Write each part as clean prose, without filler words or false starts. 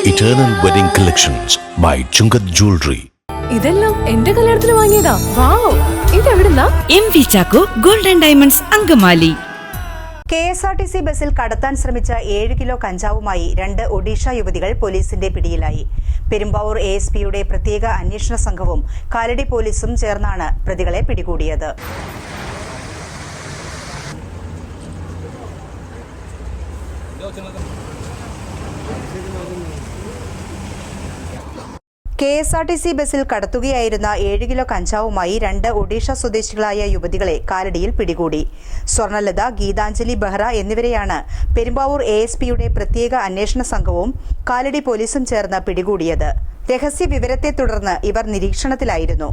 Eternal Wedding Collections by Chungat Jewelry. ഇതെല്ലാം എന്റെ കല്യാണത്തിന് വാങ്ങിയതാ. വാവ്, ഇതെവിടുന്നാ? MV Chacko golden diamonds Angamaly. KSRTC ബസിൽ കടത്താൻ ശ്രമിച്ച 7 കിലോ കഞ്ചാവുമായി 2 ഒഡീഷ യുവതികൾ പോലീസിന്റെ പിടിയിലായി. പെരുമ്പാവൂർ ASPയുടെ പ്രത്യേക അന്വേഷണ സംഘവും കാലടി പോലീസും ചേർന്നാണ് പ്രതികളെ പിടികൂടിയത്. KSRTC ബസിൽ കടത്തുകയായിരുന്ന 7 കിലോ കഞ്ചാവുമായി 2 ഒഡീഷ സ്വദേശികളായ യുവതികളെ കാലടിയിൽ പിടികൂടി. സ്വർണലത, ഗീതാഞ്ജലി ബെഹ്റ എന്നിവരെയാണ് പെരുമ്പാവൂർ ASPയുടെ പ്രത്യേക അന്വേഷണ സംഘവും കാലടി പോലീസും ചേർന്ന് പിടികൂടിയത്. രഹസ്യ വിവരത്തെ തുടർന്ന് ഇവർ നിരീക്ഷണത്തിലായിരുന്നു.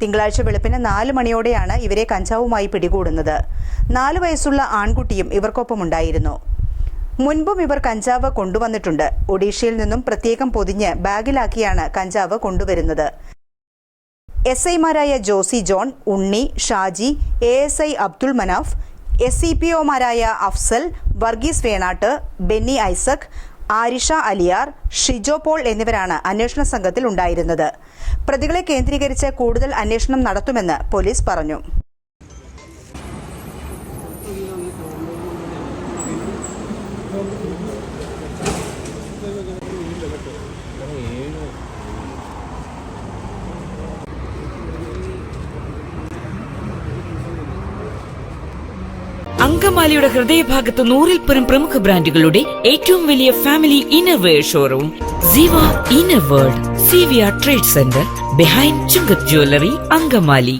തിങ്കളാഴ്ച വെളുപ്പിന് 4 മണിയോടെയാണ് ഇവരെ കഞ്ചാവുമായി പിടികൂടുന്നത്. 4 വയസ്സുള്ള ആൺകുട്ടിയും ഇവർക്കൊപ്പമുണ്ടായിരുന്നു. മുൻപും ഇവർ കഞ്ചാവ് കൊണ്ടുവന്നിട്ടുണ്ട്. ഒഡീഷയിൽ നിന്നും പ്രത്യേകം പൊതിഞ്ഞ് ബാഗിലാക്കിയാണ് കഞ്ചാവ് കൊണ്ടുവരുന്നത്. SI-മാരായ ജോസി ജോൺ, ഉണ്ണി, ഷാജി, ASI അബ്ദുൾ മനാഫ്, SCPO-മാരായ അഫ്സൽ, വർഗീസ് വേണാട്ട്, ബെന്നി ഐസക്, ആരിഷ അലിയാർ, ഷിജോ പോൾ എന്നിവരാണ് അന്വേഷണ സംഘത്തിൽ ഉണ്ടായിരുന്നത്. പ്രതികളെ കേന്ദ്രീകരിച്ച് കൂടുതൽ അന്വേഷണം നടത്തുമെന്ന് പോലീസ് പറഞ്ഞു. അങ്കമാലിയുടെ ഹൃദയഭാഗത്ത് 100-ൽ പരം പ്രമുഖ ബ്രാൻഡുകളുടെ ഏറ്റവും വലിയ ഫാമിലി ഇന്നർവെയർ ഷോറൂം സിവ inner world CVR trade centre behind Chungath jewellery, Angamaly.